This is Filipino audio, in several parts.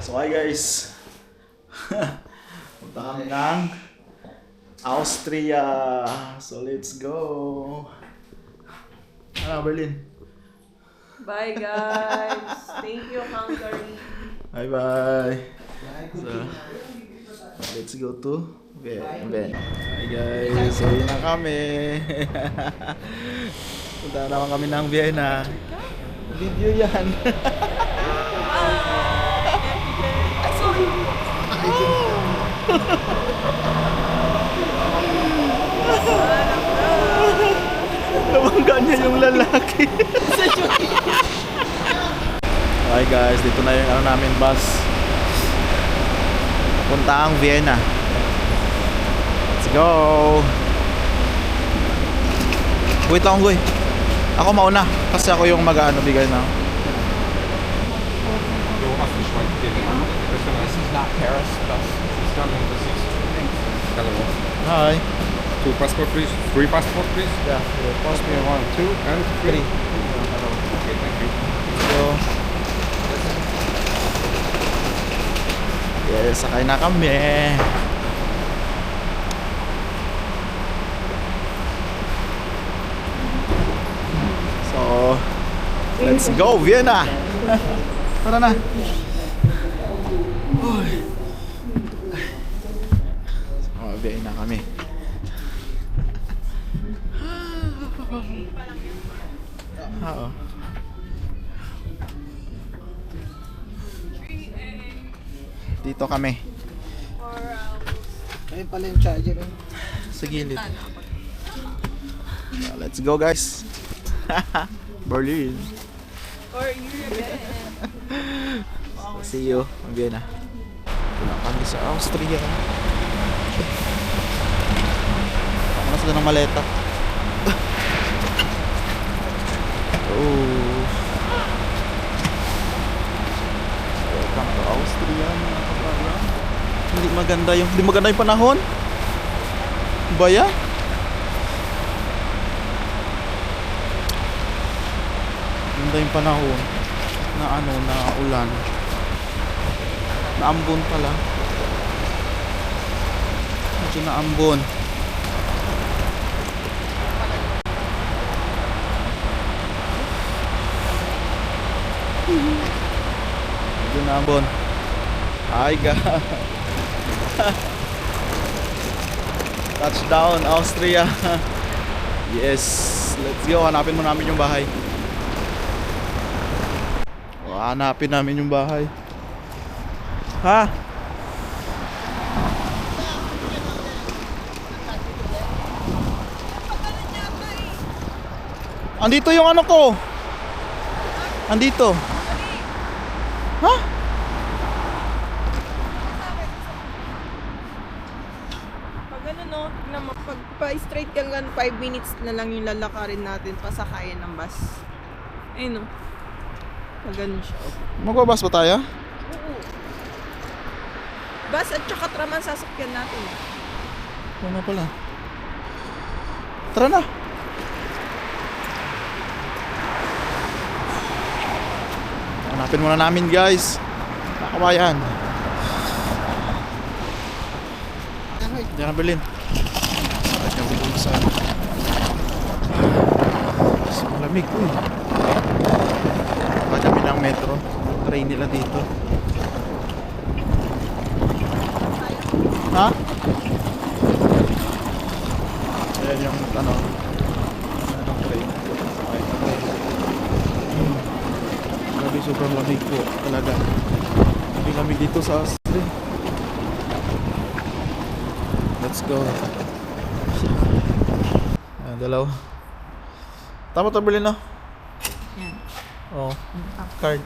So hi guys. Punta kami ng Austria. So let's go. Berlin. Bye guys. Thank you Hungary. Bye bye. So let's go to Vienna. Hi guys. So yun na kami. Punta naman kami ng Vienna. Video yan. Ay, sorry. Nabangga niya yung lalaki. Okay guys, dito na yung namin bus. Puntaang Vienna. Let's go. Wait lang, Goy. Ako mauna kasi ako yung mag-ano bigay na. This is not Paris, das ist dann das ist Hello. Hi. Two passport please. Three passport please. Yeah, Pass me 1, 2 and 3. Hello. Okay, thank you. So, yes, sakay na kami. So, let's go Vienna. Tara na. Uy. Oh, Vienna kami. Oo. Dito kami. Ayun pala yung charger. Sa gilid. Let's go guys. Berlin. Or Europe. See you in Vienna. Wala kami sa Austria. Ako na sila ng maleta. Oh. Welcome to Austria, mga kabayan. Hindi maganda yung panahon. Baya? Ganda yung panahon na na ulan. Naambon pala. Medyo naambon. Medyo naambon. Hi guys. Touchdown Austria. Yes, let's go. Hanapin mo namin yung bahay. Hanapin namin yung bahay. Ha? Andito yung ano ko. Andito. Ha? Pag ano no, pag pa-straight ka lang 5 minutes na lang yung lalakarin natin pasakayan ng bus. Ayun no. Pag ganun siya. Magbabas ba tayo? Oo. Bus at saka traman sasakyan natin. Oo na pala. Tara na. Hanapin muna namin guys. Nakabayan. Diyan na Berlin. Sakit na Berlin sa malamig ko eh. Kami ng metro. Train nila dito. Ha? Ayan yung ano train. Okay. Grabe, sobrang lamig po talaga. Hindi lamig dito sa Austria. Let's go. Ayan, dalaw. Tama to Berlin no? Yan. Oh, card.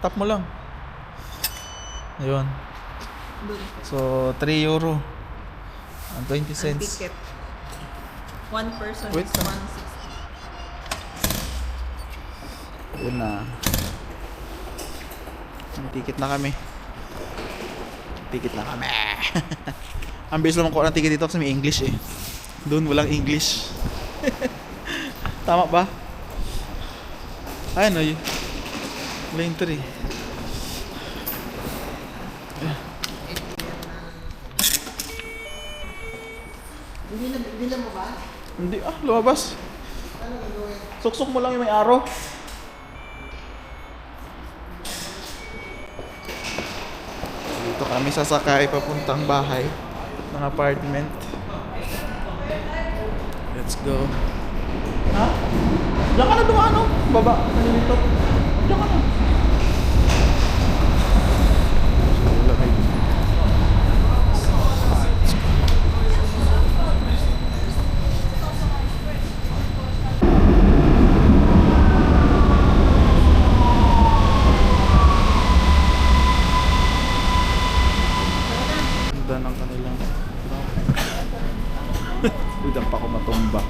Tap mo lang. Ayun. So, 3 euro. And 20 Ang cents. ticket. One person Wait is lang. 160. Yun na. May ticket na kami. Ticket na kami. Ang bilis naman ko ng ticket dito kasi may English eh. Doon walang English. Tama ba? Ayun o. Lane 3. Hindi lumabas. Suksok mo lang yung may araw. Dito kami sasakay papuntang bahay ng apartment. Let's go. Ha? Diyan ka na dumaan, no? Baba. Nalilito. Diyan ka na. Wala kayo. Ganda ng kanilang udang pa ako matumba.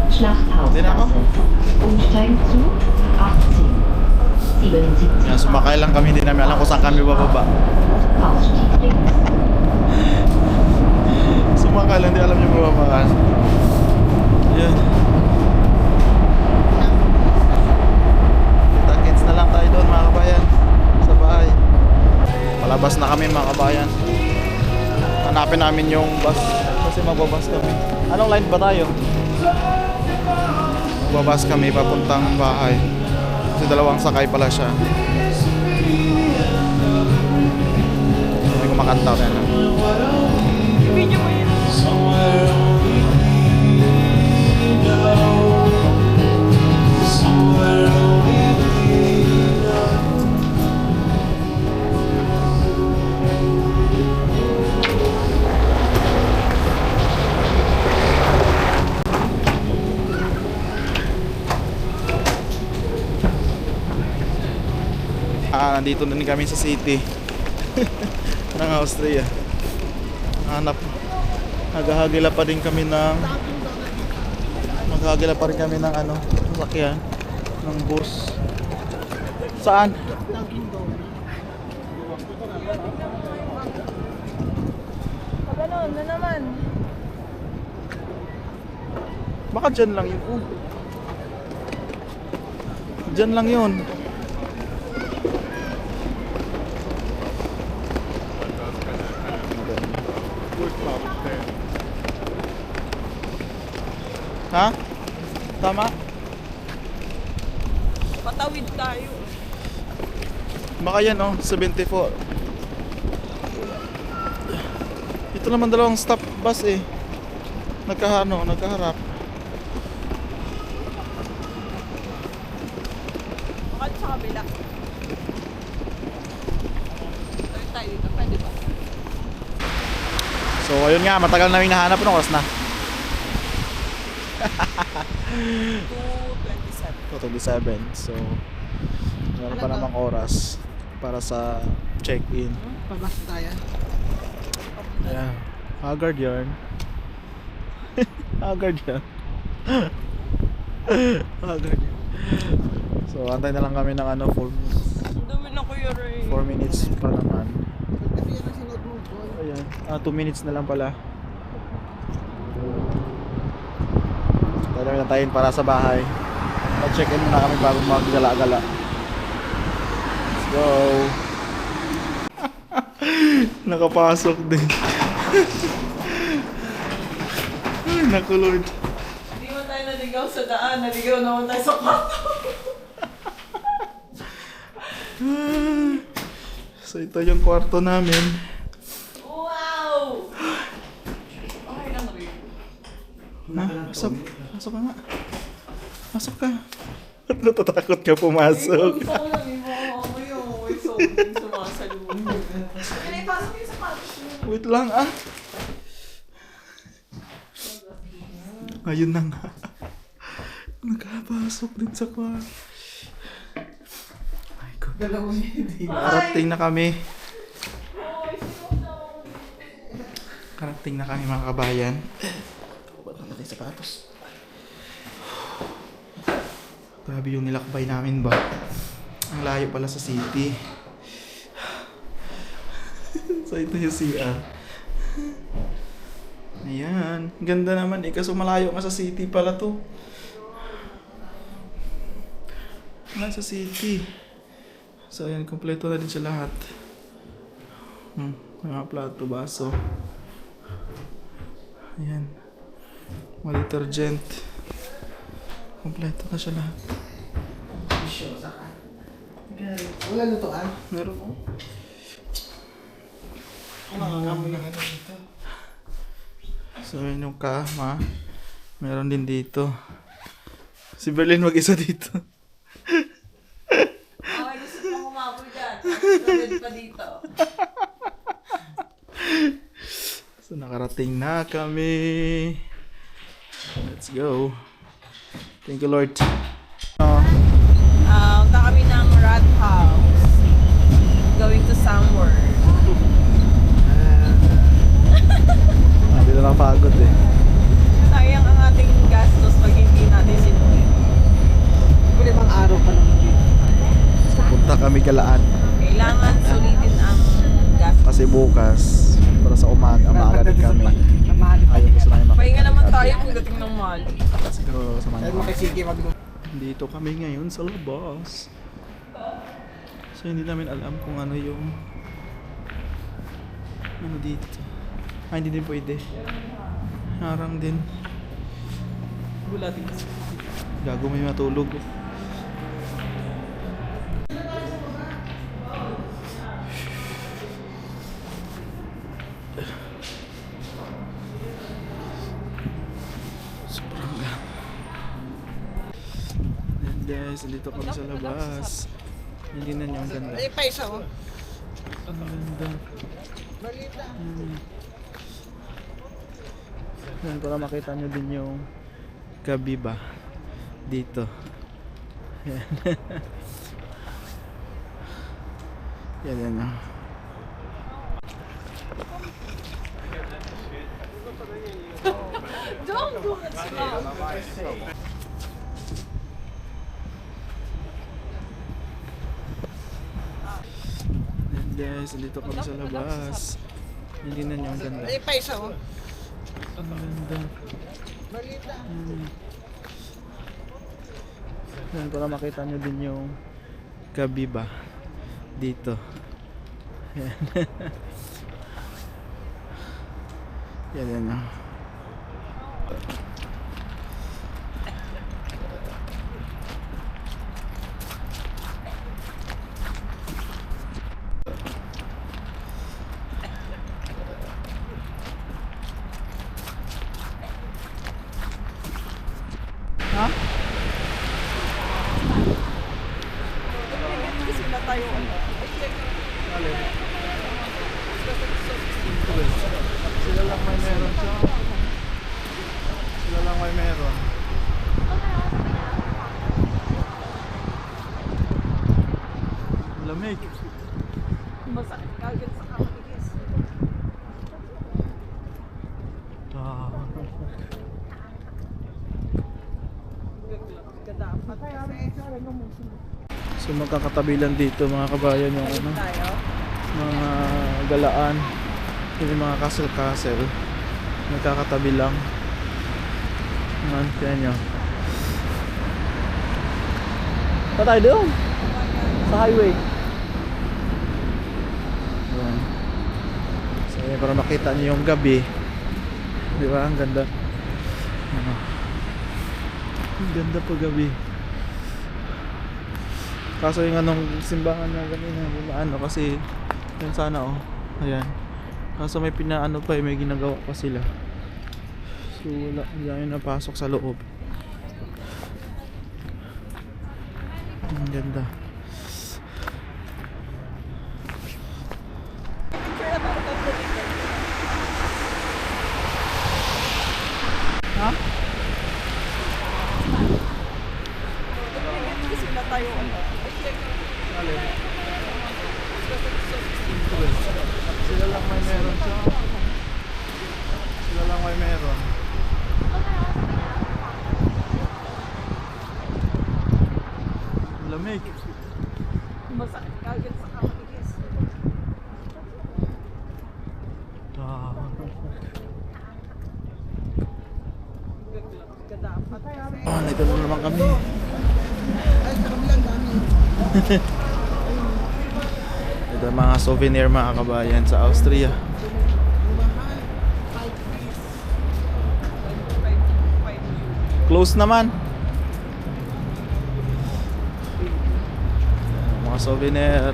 Schlachthausgasse. Umsteigen zu 18. 77. Yan, sumakay lang kami, hindi namin alam kung saan kami bababa. Ausstieg links. Sumakay lang, hindi alam yung bababaan. Yan. Kita-kits na lang tayo doon mga kabayan. Sa bahay. Palabas na kami mga kabayan. Hanapin namin yung bus. Kasi magbabas kami. Anong line ba tayo? Magbabas kami papuntang bahay. Kasi dalawang sakay pala siya. Hindi ko makanta rin. Video mo yun. Nandito na din kami sa city ng Austria. Hanap. Naghahagila pa rin kami ng sasakyan ng bus. Saan? Pag ano na naman. Baka dyan lang yun. Dyan lang yun. Ha? Tama? Patawid tayo. Baka yan 74. Ito naman dalawang stop bus eh. Nagkaharap. Baka sa kabila. Tayo dito. Pwede ba? So ayun nga, matagal namin nahanap. Anong oras na? 2:27. 2:27. So meron pa namang oras para sa check-in. Pabas tayo. Ayan. Haggard yarn. Haggard yarn. Haggard yarn. So antay na lang kami ng 4 minutes. Ang dami na Kuya Ray. 4 minutes pa naman. Ayan. 2 minutes na lang pala. Tayo na tayo para sa bahay. Mag-check-in muna kami bago maggala-gala. Let's go. Nakapasok din. Ay, nakulod. Hindi mo tayo naligaw sa daan. Naligaw naman tayo sa kwarto. So ito yung kwarto namin. Wow! Okay lang rin. Pasok. Pasok ka nga. Pasok ka. At natatakot ka pumasok. Gusto ko lang yung mga amoy yung amoy sobrang sumasalubong. Kaya ipasok yung sapatos mo. Wait lang Ayun na nga. Nakapasok din sa kwarto. My God. Karating na kami. Karating na kami mga kabayan. Ba't naman tayo sapatos? Grabe yung nilakbay namin ba? Ang layo pala sa city. So ito yung CR. Ayan. Ganda naman eh. Kaso malayo nga sa city pala to. Wala sa city. So ayan. Kompleto na din siya lahat. Mga plato, baso. Ayan. Mga detergent. Kompleto na siya lahat. Wala lutuan. Meron mo. Nakakamoy ng ano dito. So yun yung kama. Meron din dito. Si Berlin mag-isa dito. Ay, gusto ko kumaboy dyan. Sabit pa dito. So nakarating na kami. Let's go. Thank you, Lord. Punta kami ng Rat House. Going to somewhere. Hindi na napagod eh. Sayang ang ating gastos pag hindi natin sinulit. Pwede bang araw pa naman dito? So punta kami Galaan. Kailangan sulitin ang gastos. Kasi bukas, para sa umaga din kami. Ayun gusto namin Pahinga naman tayo pagdating ng mall. Let's go sa Dahil Manila. makisige magluto. Dito kami ngayon sa labas. So hindi namin alam kung ano yung ano dito. Hindi din pwede. Harang din. Wala din kasi. Gago may matulog. Sobrang ganda. Ayan guys, dito kami sa labas. Hindi na niyo ang ganda. Ay, pa isa oh. Ang ganda. Balita. Yan, para makita nyo din yung gabi ba dito. Yan. Yan. Don't do it. Yan guys, dito kami sa labas. Hindi na niyo ang ganda. Ay, pa isa oh. Ang ganda. Balita. Yan, para makita nyo din yung gabi ba dito. Yan. Yan. Ha? Kasi na tayo ano. Alin? Sila lang may meron siya. Sila lang may meron. Lamig. Masakit kagad sa kamatigis. Ah. Dapat kasi. So magkakatabi lang dito mga kabayan yung ano, Tayo. mga Galaan, yung mga castle nagkakatabi lang. Yan, kaya nyo. Saan tayo doon? Sa highway. Yan. So yan, para makita nyo yung gabi. Di ba? Ang ganda. Ano? Ang ganda pa gabi. Kaso yung anong simbahan na ganina, ano kasi yun sana oh. Ayan. Kaso may pinaano pa may ginagawa pa sila. So wala, hindi na napasok sa loob. Ang ganda. Ha? Kasi na tayo ano. Alin? Sila lang may meron siya. Sila lang may meron. Lamig. Masakit kagad sa kamatigis. Dapat kasi. Oh, nito na naman kami. Ay, sa kabilang dami. Ito mga souvenir mga kabayan sa Austria. Close naman. Mga souvenir.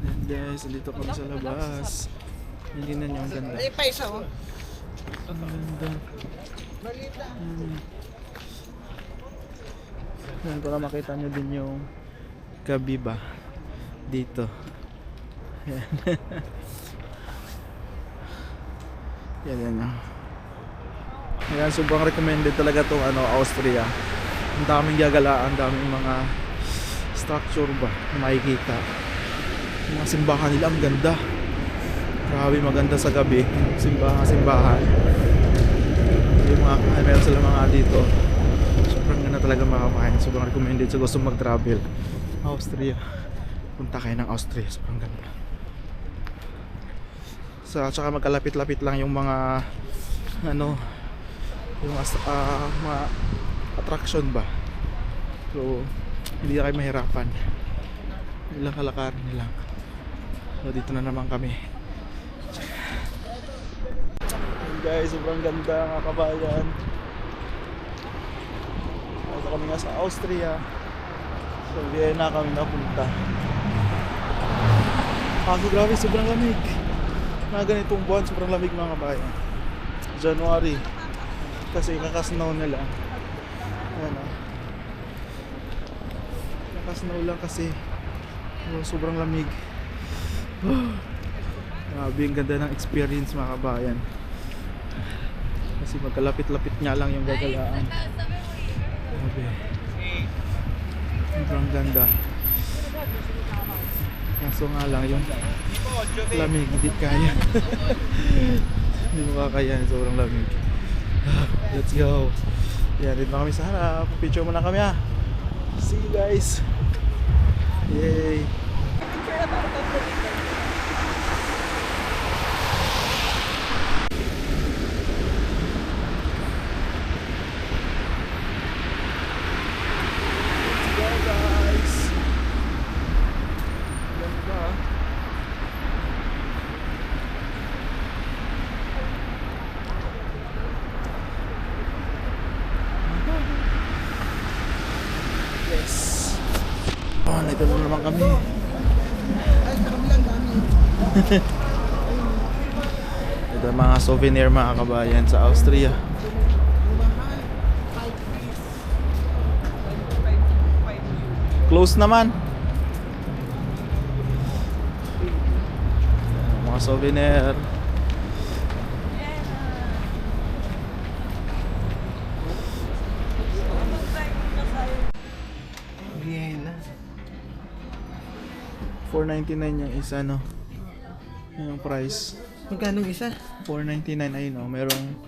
Ayan guys, dito kami sa labas. Hindi na niyo ang ganda. Ay, pa isa oh. Ang ganda. Malita. Yan, para makita nyo din yung gabi ba dito. Yan. yan. Yan, sobrang recommended talaga itong Austria. Ang daming gagalaan, ang daming mga structure ba na makikita. Yung mga simbahan nila, ang ganda. Grabe maganda sa gabi. Simbahan. Yung mga, meron sila mga dito. Sobrang ganda talaga makakain. Sobrang recommended sa gusto mag-travel. Austria. Punta kayo ng Austria. Sobrang ganda. Tsaka magkalapit-lapit lang yung mga yung mga attraction ba. So hindi na kayo mahirapan. Ilang kalakaran nila. So dito na naman kami. Guys, sobrang ganda mga kabayan. Kasi kami nga sa Austria. So Vienna kami napunta. Kaso grabe, sobrang lamig. Mga ganitong buwan, sobrang lamig mga kabayan. January. Kasi kakasnow na lang. Ayan o. Kakasnow lang kasi sobrang lamig. Grabe, ang ganda ng experience mga kabayan. Kasi magkalapit-lapit nga lang yung gagalaan. Grabe. Sobrang ganda. Kaso nga lang yung lamig, hindi kaya. Hindi mo kakayanin, sobrang lamig. Let's go. Yan, dito na kami sa harap. Picture muna kami ha. See you guys. Yay. Ito na naman kami. Ay, sa kabilang dami. Ito mga souvenir mga kabayan sa Austria. Close naman. Mga souvenir. Vienna. 499 yung isa no. Yung price. Magkano isa? 499 ayun no. Merong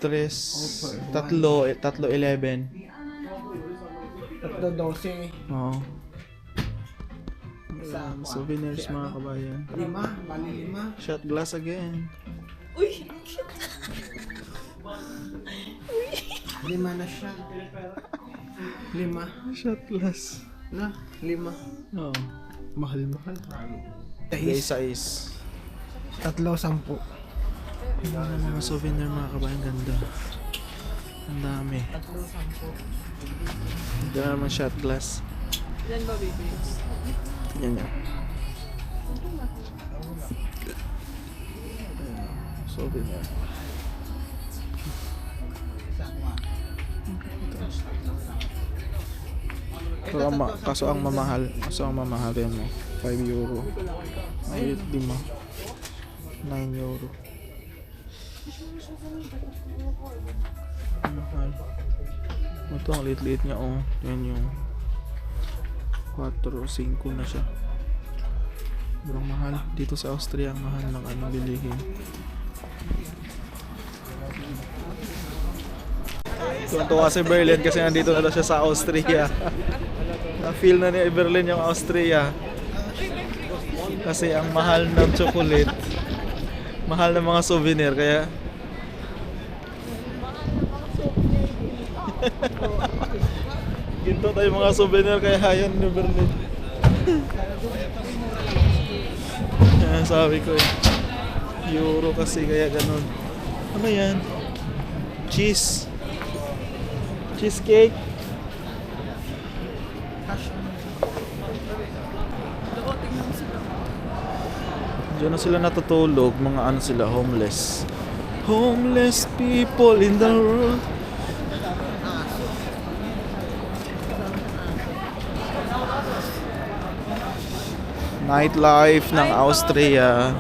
3 tatlo 11. Tatlo 12. Oo. Isa. Souvenirs mga kabayan. 5, bali 5. Shot glass again. Uy! 5 na siya. 5. Shot glass. Na, 5. Oo. Mahal. Dahil Isa is. tatlo 10. Mga souvenir mga kabayan, ganda. Ang dami. Ito na naman shot glass. Ilan ba, baby? Yan. Souvenir. Kaso ang mamahal rin mo. 5 euro. Ay, 5. 9 euro. Mahal. Ito ang liit-liit niya oh. Yan yung 4 o 5 na siya. Sobrang mahal. Dito sa Austria ang mahal ng anong bilihin. Tuwa si Berlin kasi nandito na daw siya sa Austria. Na-feel na ni Berlin yung Austria. Kasi ang mahal ng chocolate. Mahal ng mga souvenir kaya Ginto tayo mga souvenir kay Hayan ni Berlin. Yan sabi ko eh. Euro kasi kaya ganun. Ano yan? Cheese. Cheesecake. Diyan na sila natutulog, mga ano sila, homeless. Homeless people in the world. Nightlife ng Austria.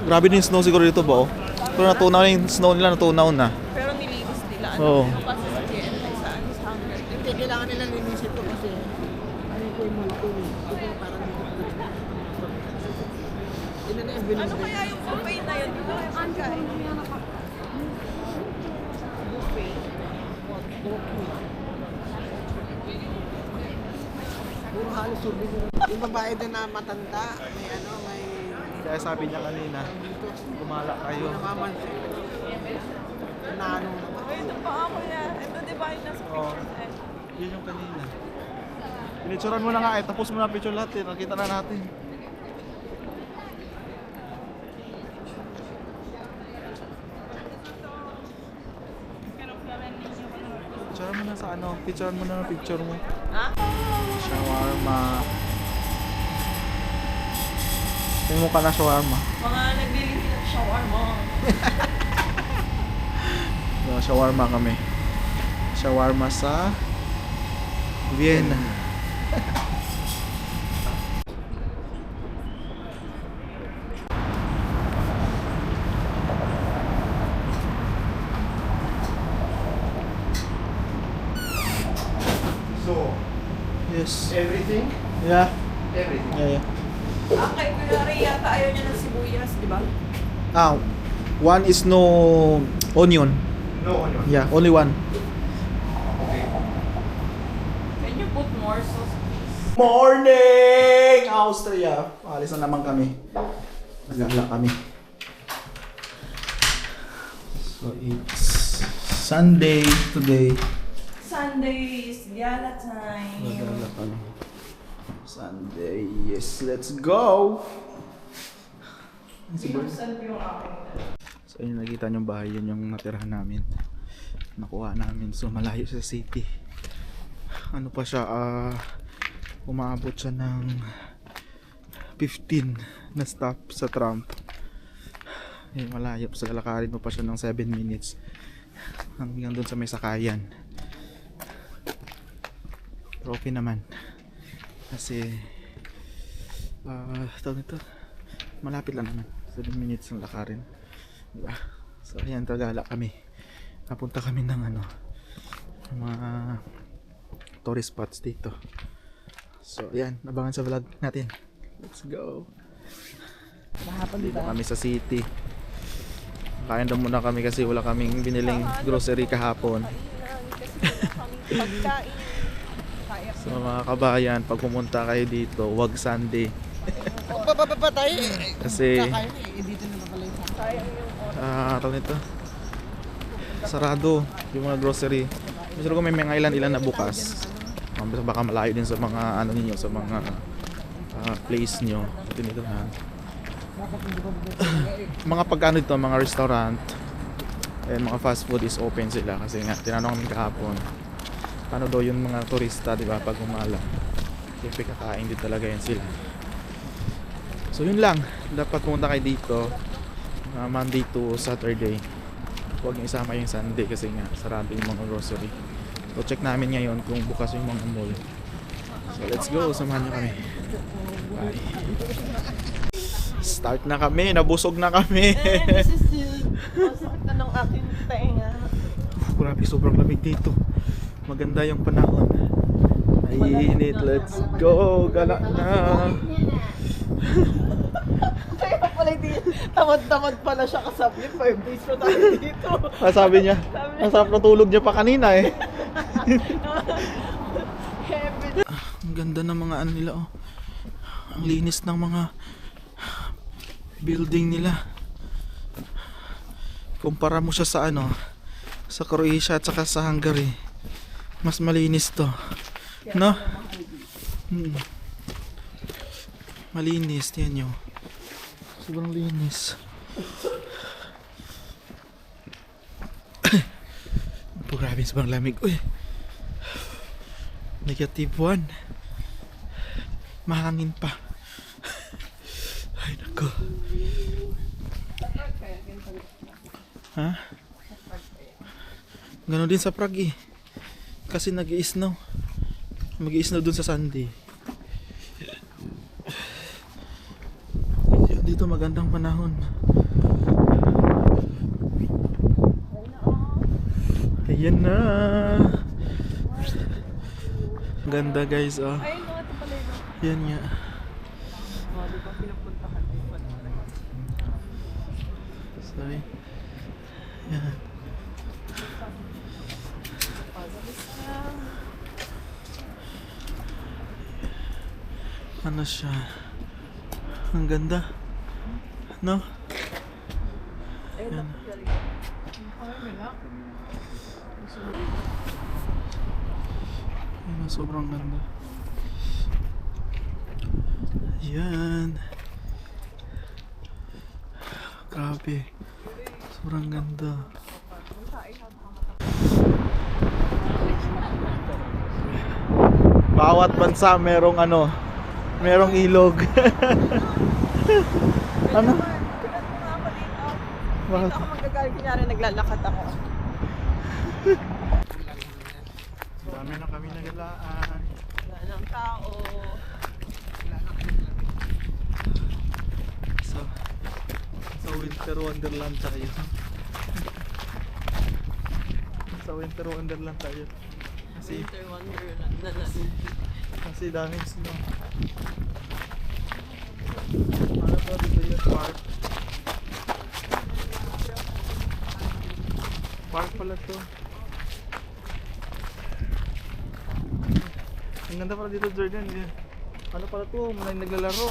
Grabe din snow siguro dito ba? Oh? Pero natunaw na yung snow nila, natunaw na. Pero nilinis nila. Oo. Ano pa sa sakyan sa Hunger. Hindi, kailangan nila linisin ko kasi ano ko yung multo eh. Diba parang yun na yung Ano kaya yung buffet na yun? Dito yung pagkain. puro halos survey nila. Yung babae din na matanda, may ano, may Kaya sabi niya kanina, gumala kayo. namamansin. Nano naman. Ay, ito pa ako yan. Ito di ba yung nasa Oo. pictures eh? Yun yung kanina. Pinicturean mo na nga eh, tapos mo na picture lahat eh, nakita na natin. Picture mo na sa ano, picture mo na ng picture mo. Ha? Shawarma. Tingin mo ka na shawarma. Mga naglilihi ng shawarma. So, shawarma kami. Shawarma sa Vienna. So, Yes. everything? Yeah. Everything. Yeah, yeah. Ah, kay Kuya Ray yata ayaw niya ng sibuyas, di ba? Ah, one is no onion. No onion. Yeah, only one. Okay. Can you put more sauce, please? Morning! Austria! Alis na naman kami. Nagala kami. So it's Sunday today. Sunday is gala time. Nagala kami. Sunday, yes, let's go! Binusan ko yung aking. So yun, nakita nyo bahay, yun yung natirahan namin. Nakuha namin, so malayo sa city. Ano pa siya, umaabot siya ng 15 na stop sa tram. Malayo, sa lalakarin mo pa siya ng 7 minutes hanggang doon sa may sakayan. Pero okay naman kasi tawag nito, malapit lang naman, 7 minutes ng lakarin, diba? So ayan, tagala kami, napunta kami ng ano, mga tourist spots dito. So ayan, abangan sa vlog natin. Let's go. Dito kami sa city. Kain daw muna kami kasi wala kaming biniling grocery kahapon. Pagkain. Kaya. So mga kabayan, pag pumunta kayo dito, wag Sunday. Papapapatay Kasi kakain eh, dito na pala yung Sayang yung tawag nito, sarado yung mga grocery. Gusto ko may mga ilan na bukas. Baka malayo din sa mga ano ninyo, sa mga place nyo. Tinitirahan. Mga pagkano dito, mga restaurant and mga fast food is open sila kasi nga tinanong kami kahapon paano daw yung mga turista, di ba, pag umala. Siyempre kakain din talaga yan sila. So yun lang, dapat pumunta kayo dito Monday to Saturday. Huwag niyo isama yung Sunday kasi nga sarado yung mga grocery. So check namin ngayon kung bukas yung mga mall. So let's go, samahan niyo kami. Bye. Start na kami, nabusog na kami. This is the masakit na ng aking tenga. Grabe, sobrang lamig dito. Maganda yung panahon. Ay, init, let's go. Gala na. Kaya pala hindi, tamad-tamad pala siya kasabi. 5 days pa tayo dito. Sabi niya, ang sarap na tulog niya pa kanina eh. Heaven. Ang ganda ng mga ano nila, oh. Ang linis ng mga building nila. Kumpara mo siya sa ano, sa Croatia at saka sa Hungary, mas malinis to, no? Malinis, yan yun. Sobrang linis. Oh, grabe, sobrang lamig. Uy, -1. Mahangin pa. Ay, nako. Ha? Ganon din sa Prague eh. Kasi nag-i-snow. Mag-i-snow dun sa Sunday. Yun, dito magandang panahon. Ayan na. Ganda guys, oh. Ayun no, ito pala yun. Yan nga. Di ba pinupuntahan din pa naman. Sorry. Yan. Ano siya? Ang ganda. No? Yan. Yan, sobrang ganda. Yan. Grabe. Sobrang ganda. Bawat bansa merong ano, merong ilog. Ano? Dito ako magagaling, kunyari naglalakad ako. Dami na kami nagalaan. Wala ng tao. Sa Winter Wonderland tayo. Sa Winter Wonderland tayo. Kasi Winter Wonderland na lang. Kasi daming snow. Ano ba dito yung park? Park pala to. Ang ganda pala dito, Jordan. Ano pala to? Maraming naglalaro.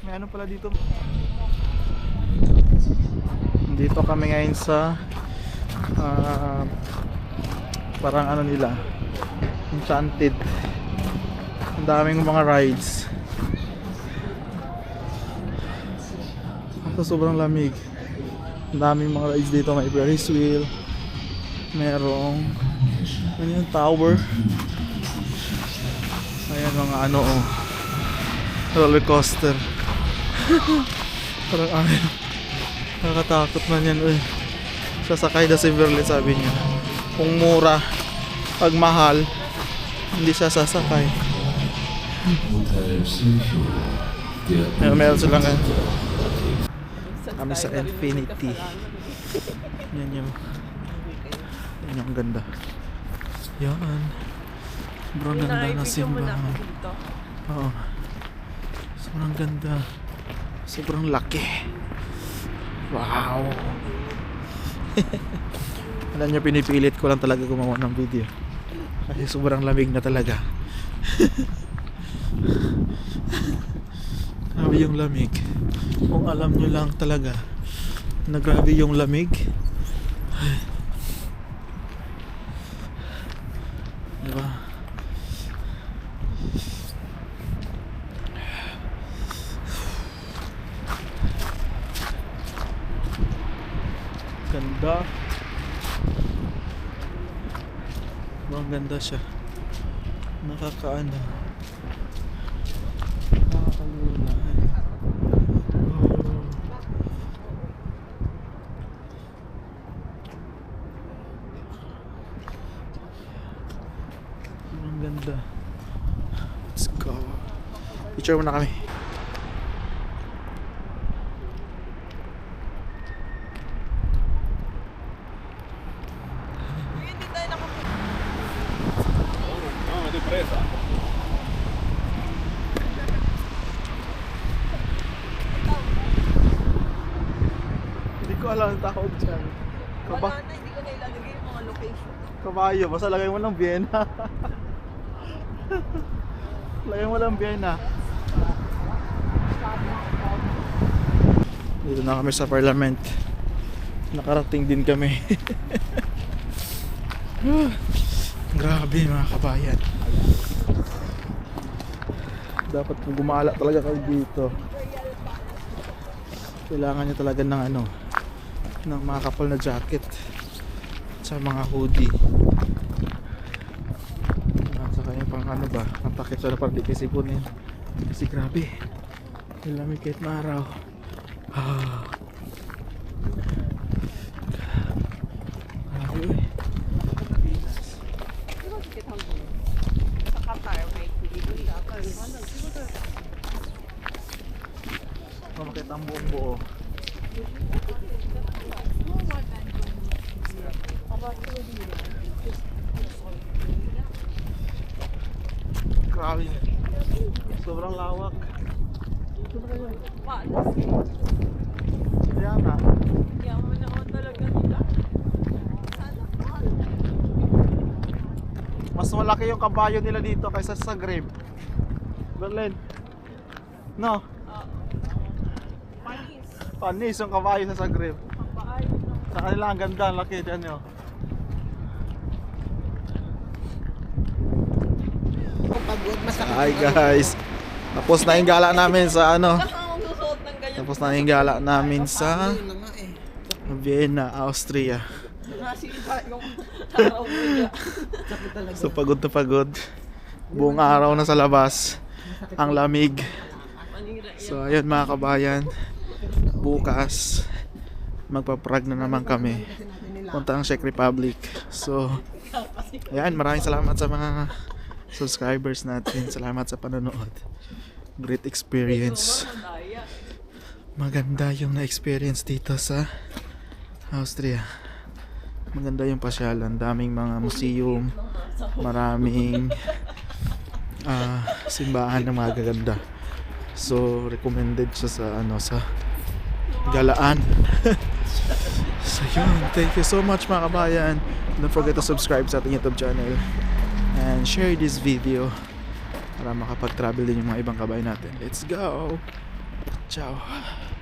May ano pala dito. Dito kami ngayon sa parang ano nila, Enchanted. Ang daming mga rides. Ito sobrang lamig. Ang daming mga rides dito. May Ferris wheel, merong ano yung tower. Ayan mga ano, oh, roller coaster. Parang akin, nakakatakot man yan. Uy, sasakay na si Verlin, sabi niya kung mura, pag mahal hindi siya sasakay. Meron silang kami sa Infinity. Yan yung ganda. Yan bro, ganda ng simbahan. Oo, sobrang ganda, sobrang laki. Wow. Alam niyo, pinipilit ko lang talaga gumawa ng video kasi sobrang lamig na talaga. Grabe yung lamig. Kung alam niyo lang talaga na grabe yung lamig. Diba? Ganda. Ang ganda siya. Nakakaano. Nakakalula. Ang ganda. Let's go. Picture muna kami. Hindi tayo nakapunta. Hindi ko alam ang tawag dyan. Wala na, hindi ko na ilalagay yung mga location. Kabayo, basta lagay mo lang Vienna. Lagay mo lang Vienna. Dito na kami sa Parliament. nakarating din kami. Grabe mga kabayan. Dapat kung gumala talaga kayo dito, kailangan nyo talaga ng ano, ng mga kapal na jacket sa mga hoodie. Sa kanya pang ano ba, ang takip sa parang di kasi punin. Kasi grabe, lamig kahit maaraw. Grabe uy. Sa Qatar, may Makita ang buong buo. Grabe. Sobrang lawak. Kaya nga. yaman naman talaga nila. Mas malaki yung kabayo nila dito kaysa sa Grave. Berlin. No? Panis. Panis yung kabayo sa Grave. Paayos na. Sa kanila ang ganda, ang laki dyan yun. Pagod, masakit. Hi guys. Tapos na yung gala namin sa ano. Saka akong susuot ng ganyan. Tapos na yung gala namin sa Yun na nga eh. Vienna, Austria. Nasipa yung araw mo niya. Sakit talaga. So pagod na pagod. Buong araw na sa labas. Ang lamig. Manira yan. So ayun mga kabayan. Bukas magpa-Prague na naman kami. Punta ang Czech Republic. So ayan, maraming salamat sa mga subscribers natin. Salamat sa panonood. Great experience. Maganda yung na-experience dito sa Austria. Maganda yung pasyalan. Daming mga museum. Maraming simbahan na magaganda. So recommended siya sa ano, sa galaan. So yun, thank you so much mga kabayan. Don't forget to subscribe sa ating YouTube channel and share this video para makapag-travel din yung mga ibang kabayan natin. Let's go! Ciao!